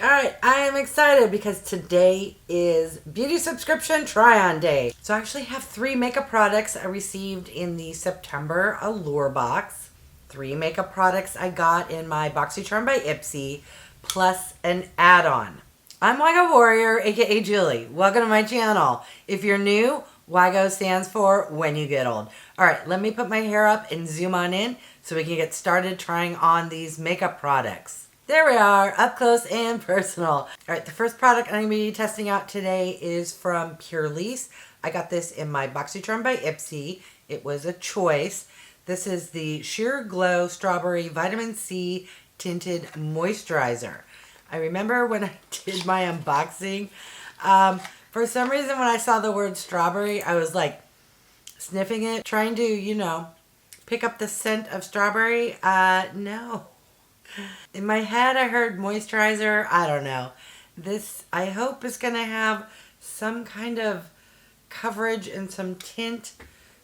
Alright, I am excited because today is beauty subscription try-on day. So I actually have 3 makeup products I received in the September Allure box. 3 makeup products I got in my Boxycharm by Ipsy, plus an add-on. I'm wygowarrior, aka Julie. Welcome to my channel. If you're new, WYGO stands for when you get old. Alright, let me put my hair up and zoom on in so we can get started trying on these makeup products. There we are, up close and personal. All right, the first product I'm going to be testing out today is from PURLISSE. I got this in my Boxycharm by Ipsy. It was a choice. This is the Sheer Glow Strawberry Vitamin C Tinted Moisturizer. I remember when I did my unboxing, for some reason when I saw the word strawberry, I was like sniffing it, trying to, pick up the scent of strawberry. No. In my head, I heard moisturizer. I don't know. This, I hope, is going to have some kind of coverage and some tint.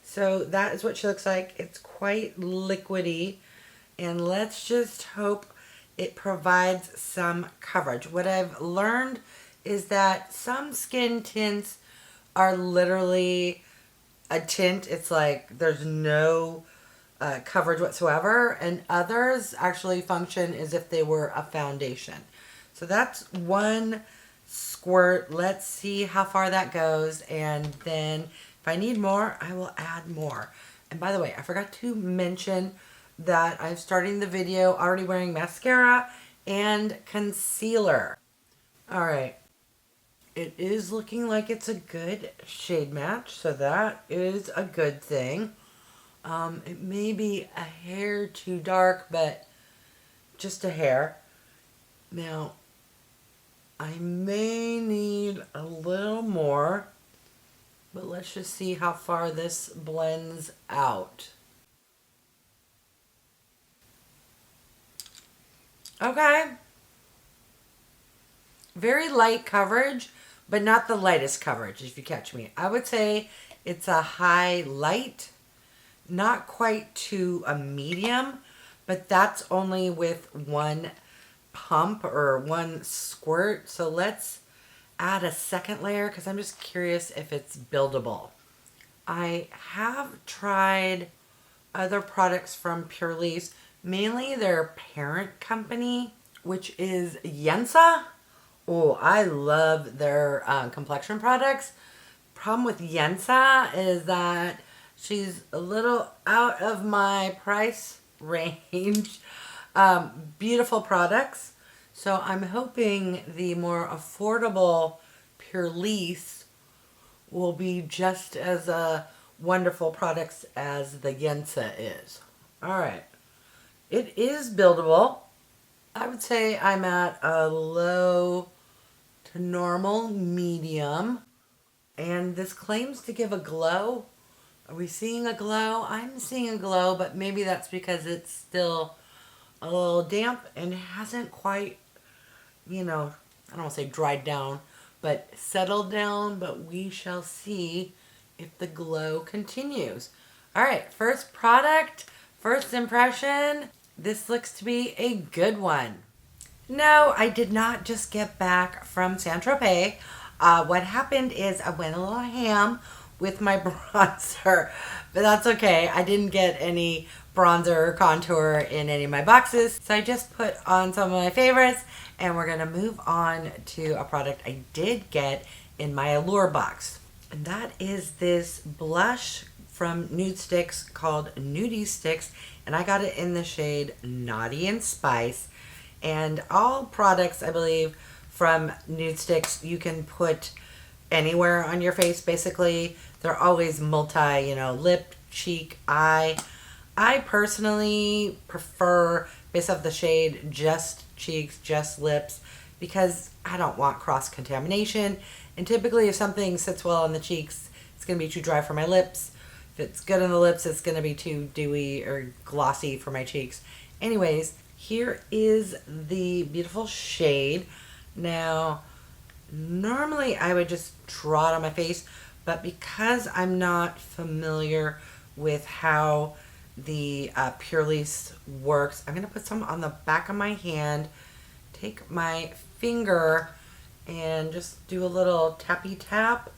So that is what she looks like. It's quite liquidy. And let's just hope it provides some coverage. What I've learned is that some skin tints are literally a tint. It's like there's no coverage whatsoever, and others actually function as if they were a foundation. So that's one squirt. Let's see how far that goes, and then if I need more, I will add more. And by the way, I forgot to mention that I'm starting the video already wearing mascara and concealer. Alright, it is looking like it's a good shade match, so that is a good thing. It may be a hair too dark, but just a hair. Now, I may need a little more, but let's just see how far this blends out. Okay. Very light coverage, but not the lightest coverage, if you catch me. I would say it's a high light. Not quite to a medium, but that's only with one pump or one squirt. So let's add a second layer because I'm just curious if it's buildable. I have tried other products from PURLISSE, mainly their parent company, which is Yensa. Oh, I love their complexion products. Problem with Yensa is that she's a little out of my price range. Beautiful products. So I'm hoping the more affordable PURLISSE will be just as wonderful products as the Yensa is. Alright. It is buildable. I would say I'm at a low to normal medium. And this claims to give a glow. Are we seeing a glow? I'm seeing a glow, but maybe that's because it's still a little damp and hasn't quite, I don't want to say dried down, but settled down. But we shall see if the glow continues. All right, first product, first impression. This looks to be a good one. No, I did not just get back from Saint-Tropez. What happened is I went a little ham with my bronzer, but that's okay. I didn't get any bronzer or contour in any of my boxes, so I just put on some of my favorites, and we're going to move on to a product I did get in my Allure box, and that is this blush from NUDESTIX called NUDESTIX, and I got it in the shade Naughty and Spice. And all products, I believe, from NUDESTIX you can put anywhere on your face, basically. They're always multi, lip, cheek, eye. I personally prefer, based off the shade, just cheeks, just lips, because I don't want cross-contamination. And typically if something sits well on the cheeks, it's going to be too dry for my lips. If it's good on the lips, it's going to be too dewy or glossy for my cheeks. Anyways, here is the beautiful shade. Now, normally I would just draw it on my face, but because I'm not familiar with how the PURLISSE works, I'm going to put some on the back of my hand, take my finger and just do a little tappy tap.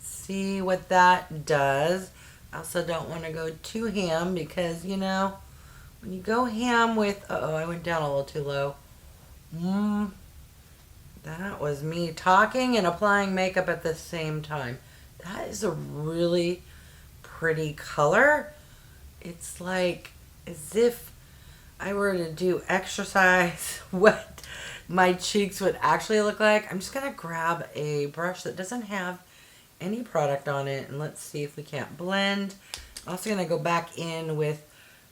See what that does. I also don't want to go too ham because, you know, when you go ham with, uh-oh, I went down a little too low. That was me talking and applying makeup at the same time. That is a really pretty color. It's like as if I were to do exercise, what my cheeks would actually look like. I'm just going to grab a brush that doesn't have any product on it, and let's see if we can't blend. I'm also going to go back in with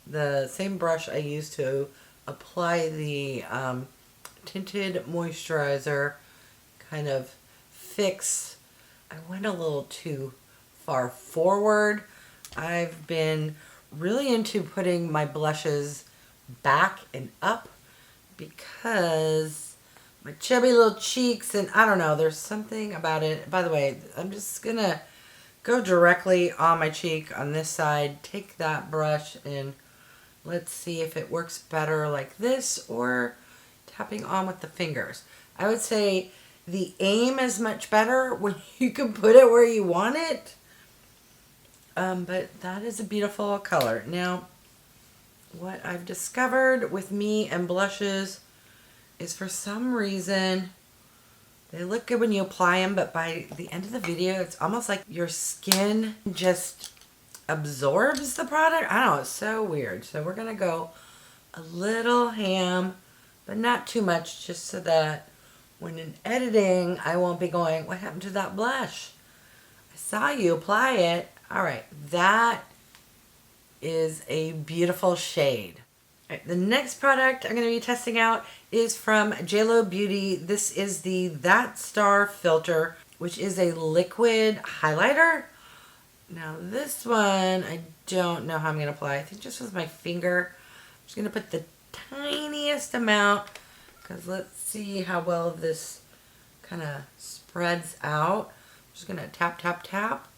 the same brush I used to apply the tinted moisturizer, kind of fix. I went a little too far forward. I've been really into putting my blushes back and up because my chubby little cheeks, and I don't know, there's something about it. By the way, I'm just gonna go directly on my cheek on this side, take that brush, and let's see if it works better like this or tapping on with the fingers. I would say the aim is much better when you can put it where you want it. But that is a beautiful color. Now, what I've discovered with me and blushes is for some reason they look good when you apply them, but by the end of the video, it's almost like your skin just absorbs the product. I don't know, it's so weird. So we're gonna go a little ham, but not too much, just so that when in editing, I won't be going, what happened to that blush? I saw you apply it. All right, that is a beautiful shade. All right, the next product I'm going to be testing out is from JLo Beauty. This is the That Star Filter, which is a liquid highlighter. Now this one, I don't know how I'm going to apply. I think just with my finger. I'm just going to put the tiniest amount because let's see how well this kind of spreads out. I'm just going to tap, tap, tap.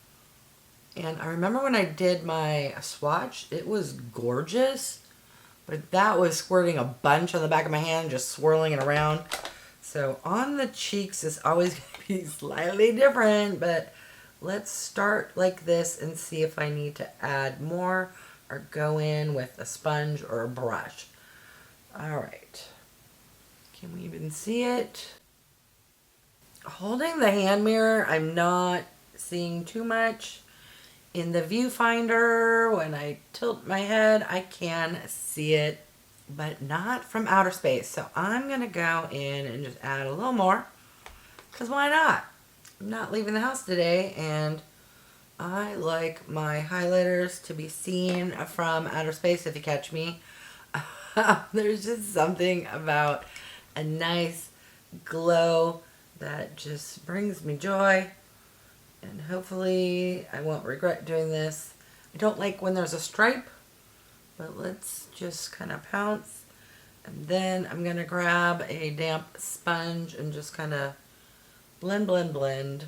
And I remember when I did my swatch, it was gorgeous, but that was squirting a bunch on the back of my hand, just swirling it around. So on the cheeks is always going to be slightly different, but let's start like this and see if I need to add more or go in with a sponge or a brush. All right. Can we even see it? Holding the hand mirror, I'm not seeing too much. In the viewfinder, when I tilt my head, I can see it, but not from outer space. So I'm going to go in and just add a little more, because why not? I'm not leaving the house today, and I like my highlighters to be seen from outer space, if you catch me. There's just something about a nice glow that just brings me joy. And hopefully I won't regret doing this. I don't like when there's a stripe, but let's just kind of pounce. And then I'm going to grab a damp sponge and just kind of blend, blend, blend.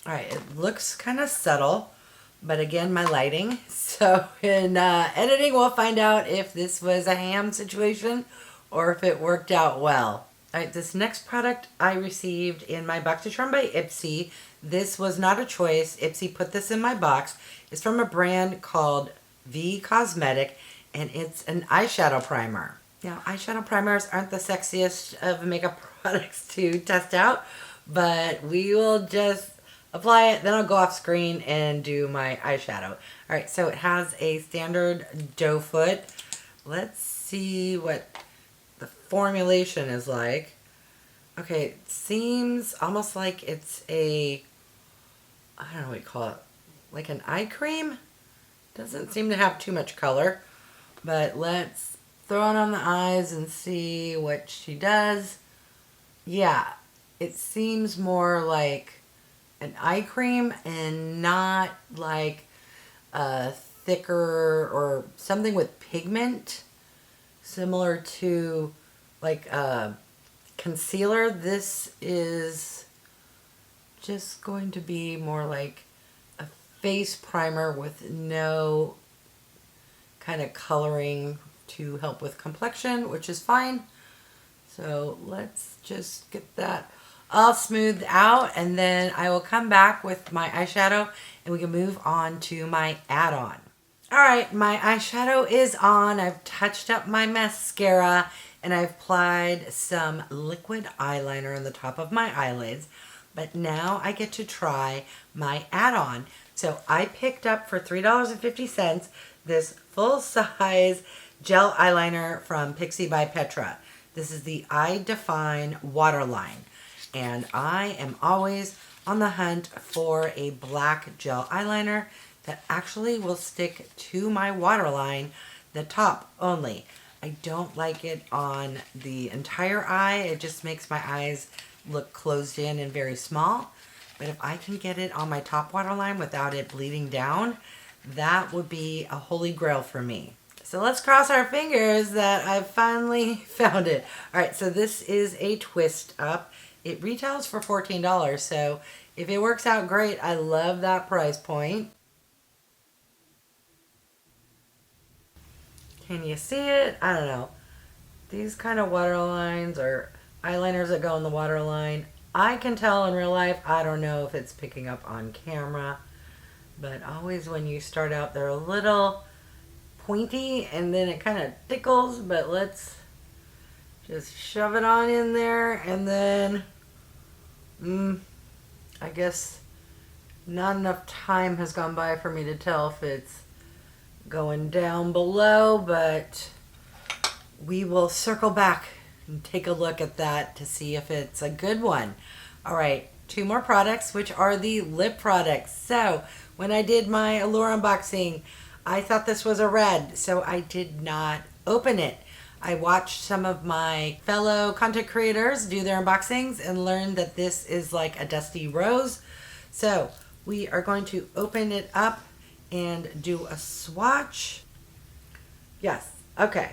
Alright, it looks kind of subtle, but again, my lighting. So in editing, we'll find out if this was a ham situation or if it worked out well. Alright, this next product I received in my Boxycharm by Ipsy. This was not a choice. Ipsy put this in my box. It's from a brand called KOSMETIK, and it's an eyeshadow primer. Now, eyeshadow primers aren't the sexiest of makeup products to test out, but we will just apply it, then I'll go off screen and do my eyeshadow. Alright, so it has a standard doe foot. Let's see what the formulation is like. Okay, it seems almost like it's a, I don't know what you call it, like an eye cream. Doesn't seem to have too much color, but let's throw it on the eyes and see what she does. Yeah, it seems more like an eye cream and not like a thicker or something with pigment, similar to like a concealer. This is just going to be more like a face primer with no kind of coloring to help with complexion, which is fine. So let's just get that all smoothed out, and then I will come back with my eyeshadow and we can move on to my add-on. All right, my eyeshadow is on. I've touched up my mascara and I've applied some liquid eyeliner on the top of my eyelids. But now I get to try my add-on. So I picked up for $3.50 this full-size gel eyeliner from PIXI by Petra. This is the Eye Define Waterline. And I am always on the hunt for a black gel eyeliner that actually will stick to my waterline, the top only. I don't like it on the entire eye. It just makes my eyes look closed in and very small. But if I can get it on my top waterline without it bleeding down, that would be a holy grail for me. So let's cross our fingers that I've finally found it. All right, so this is a twist up. It retails for $14, so if it works out great, I love that price point. Can you see it? I don't know. These kind of waterlines or eyeliners that go in the waterline, I can tell in real life. I don't know if it's picking up on camera, but always when you start out, they're a little pointy and then it kind of tickles, but let's just shove it on in there, and then I guess not enough time has gone by for me to tell if it's going down below, but we will circle back and take a look at that to see if it's a good one. All right, two more products, which are the lip products. So when I did my Allure unboxing, I thought this was a red, so I did not open it. I watched some of my fellow content creators do their unboxings and learned that this is like a dusty rose. So we are going to open it up and do a swatch. Yes, okay.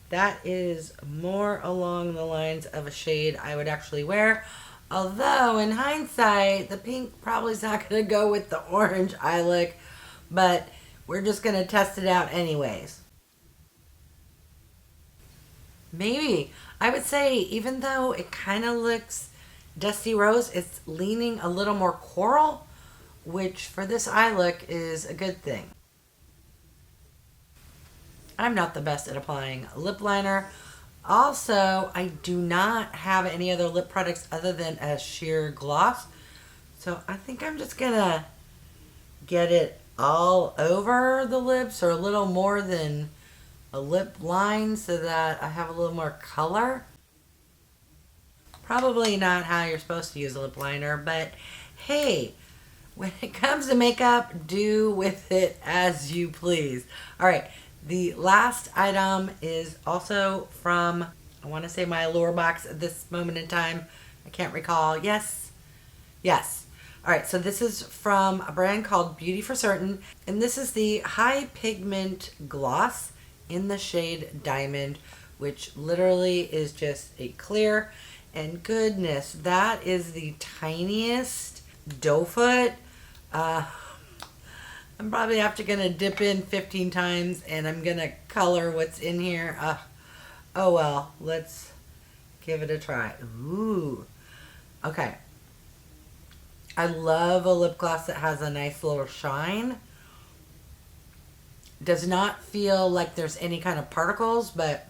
That is more along the lines of a shade I would actually wear. Although in hindsight, the pink probably is not going to go with the orange eye look, but we're just going to test it out anyways. Maybe. I would say even though it kind of looks dusty rose, it's leaning a little more coral, which for this eye look is a good thing. I'm not the best at applying lip liner. Also, I do not have any other lip products other than a sheer gloss. So I think I'm just gonna get it all over the lips, or a little more than a lip line, so that I have a little more color. Probably not how you're supposed to use a lip liner, but hey, when it comes to makeup, do with it as you please. All right, the last item is also from, I want to say my Allure box at this moment in time. I can't recall. Yes. All right, so this is from a brand called Beauty for Certain, and this is the High-pigment gloss in the shade Diamond, which literally is just a clear. And goodness, that is the tiniest doe foot. I'm probably gonna dip in 15 times and I'm gonna color what's in here. Oh well, let's give it a try. Ooh, okay. I love a lip gloss that has a nice little shine. Does not feel like there's any kind of particles, but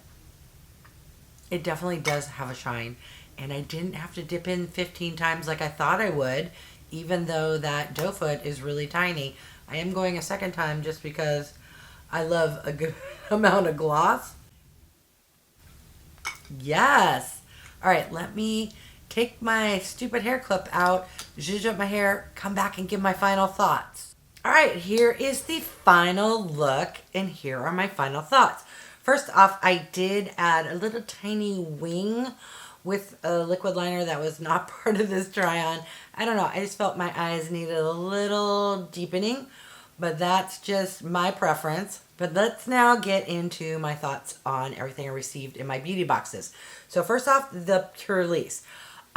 it definitely does have a shine. And I didn't have to dip in 15 times like I thought I would, even though that doe foot is really tiny. I am going a second time just because I love a good amount of gloss. Yes. All right, let me take my stupid hair clip out, zhuzh up my hair, come back and give my final thoughts. All right, here is the final look, and here are my final thoughts. First off, I did add a little tiny wing with a liquid liner that was not part of this try-on. I don't know, I just felt my eyes needed a little deepening, but that's just my preference. But let's now get into my thoughts on everything I received in my beauty boxes. So first off, the PURLISSE.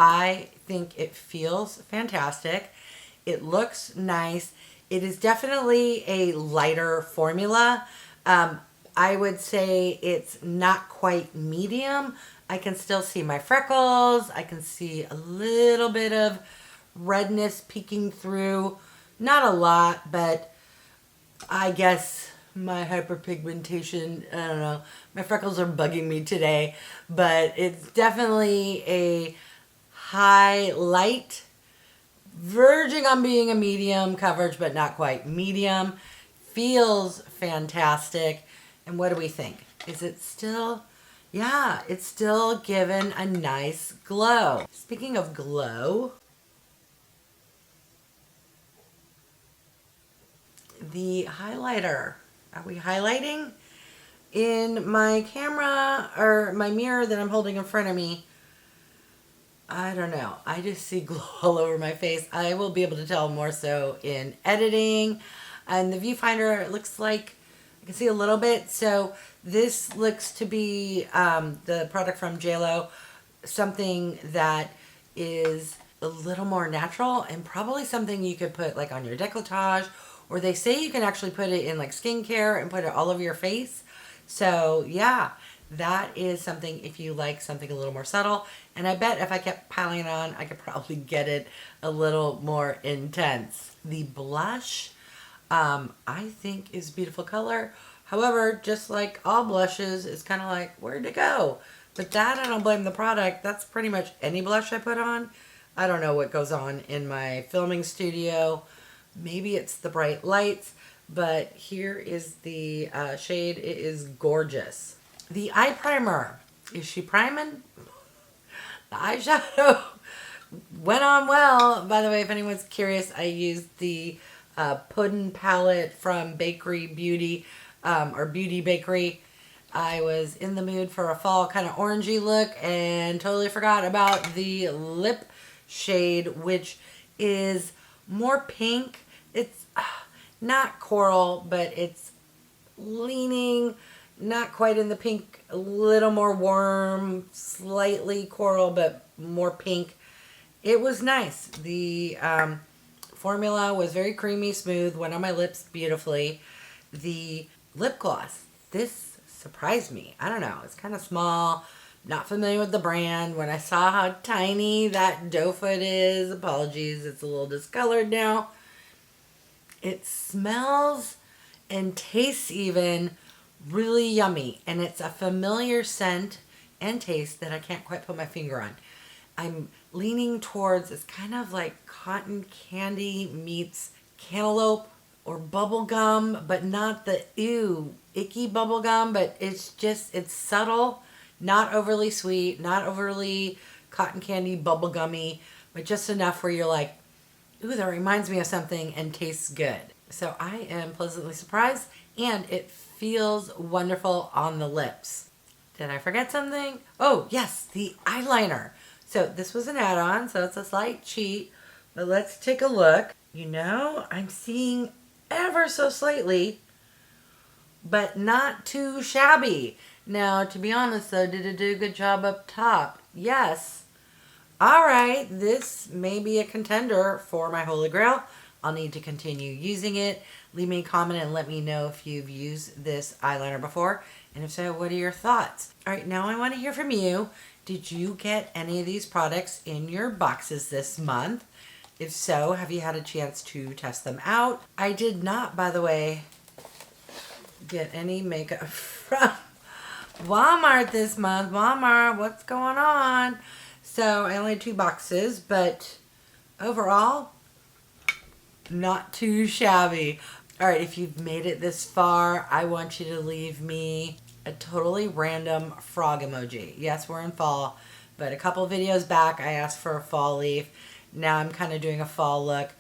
I think it feels fantastic. It looks nice. It is definitely a lighter formula. I would say it's not quite medium. I can still see my freckles. I can see a little bit of redness peeking through. Not a lot, but I guess my hyperpigmentation, I don't know, my freckles are bugging me today, but it's definitely a highlight, verging on being a medium coverage, but not quite medium. Feels fantastic. And what do we think? Is it still, yeah, it's still giving a nice glow. Speaking of glow, the highlighter. Are we highlighting? In my camera or my mirror that I'm holding in front of me, I don't know. I just see glow all over my face. I will be able to tell more so in editing. And the viewfinder, it looks like I can see a little bit. So this looks to be the product from JLo, something that is a little more natural and probably something you could put like on your décolletage, or they say you can actually put it in like skincare and put it all over your face. So yeah, that is something if you like something a little more subtle. And I bet if I kept piling it on, I could probably get it a little more intense. The blush, I think is a beautiful color. However, just like all blushes, it's kind of like, where'd it go? But that, I don't blame the product. That's pretty much any blush I put on. I don't know what goes on in my filming studio. Maybe it's the bright lights, but here is the shade. It is gorgeous. The eye primer. Is she priming? The eyeshadow went on well. By the way, if anyone's curious, I used the Puddin palette from Bakery Beauty, or Beauty Bakery. I was in the mood for a fall kind of orangey look and totally forgot about the lip shade, which is more pink. It's not coral, but it's leaning not quite in the pink, a little more warm, slightly coral, but more pink. It was nice. The formula was very creamy, smooth, went on my lips beautifully. The lip gloss, this surprised me. I don't know, it's kind of small, not familiar with the brand. When I saw how tiny that doe foot is, apologies, it's a little discolored now. It smells and tastes even really yummy, and it's a familiar scent and taste that I can't quite put my finger on. I'm leaning towards, it's kind of like cotton candy meets cantaloupe or bubble gum, but not the icky bubble gum, but it's just, it's subtle, not overly sweet, not overly cotton candy bubble gummy, but just enough where you're like, ooh, that reminds me of something and tastes good. So I am pleasantly surprised, and it feels wonderful on the lips. Did I forget something? Oh, yes, the eyeliner. So this was an add-on, so it's a slight cheat, but let's take a look. You know, I'm seeing ever so slightly, but not too shabby. Now, to be honest though, did it do a good job up top? Yes. All right, this may be a contender for my Holy Grail. I'll need to continue using it. Leave me a comment and let me know if you've used this eyeliner before. And if so, what are your thoughts? All right, now I want to hear from you. Did you get any of these products in your boxes this month? If so, have you had a chance to test them out? I did not, by the way, get any makeup from Walmart this month. Walmart, what's going on? So I only had 2 boxes, but overall, not too shabby. All right, if you've made it this far, I want you to leave me a totally random frog emoji. Yes, we're in fall, but a couple videos back, I asked for a fall leaf. Now I'm kind of doing a fall look.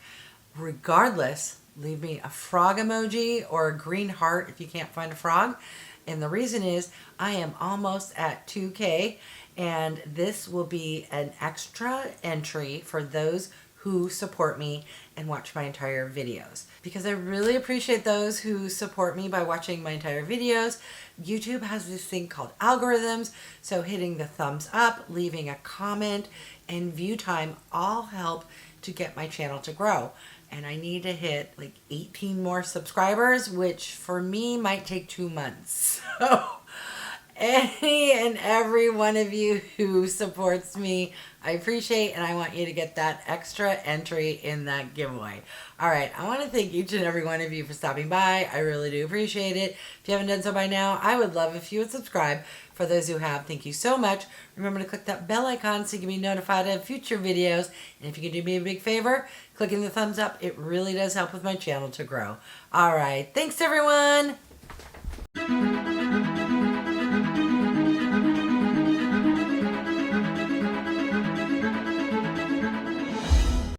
Regardless, leave me a frog emoji or a green heart if you can't find a frog. And the reason is I am almost at 2K, and this will be an extra entry for those who support me and watch my entire videos, because I really appreciate those who support me by watching my entire videos. YouTube has this thing called algorithms, so hitting the thumbs up, leaving a comment, and view time all help to get my channel to grow. And I need to hit like 18 more subscribers, which for me might take 2 months. So any and every one of you who supports me. I appreciate, and I want you to get that extra entry in that giveaway. All right, I want to thank each and every one of you for stopping by. I really do appreciate it. If you haven't done so by now, I would love if you would subscribe. For those who have, thank you so much. Remember to click that bell icon so you can be notified of future videos. And if you can do me a big favor, clicking the thumbs up, it really does help with my channel to grow. All right, thanks everyone.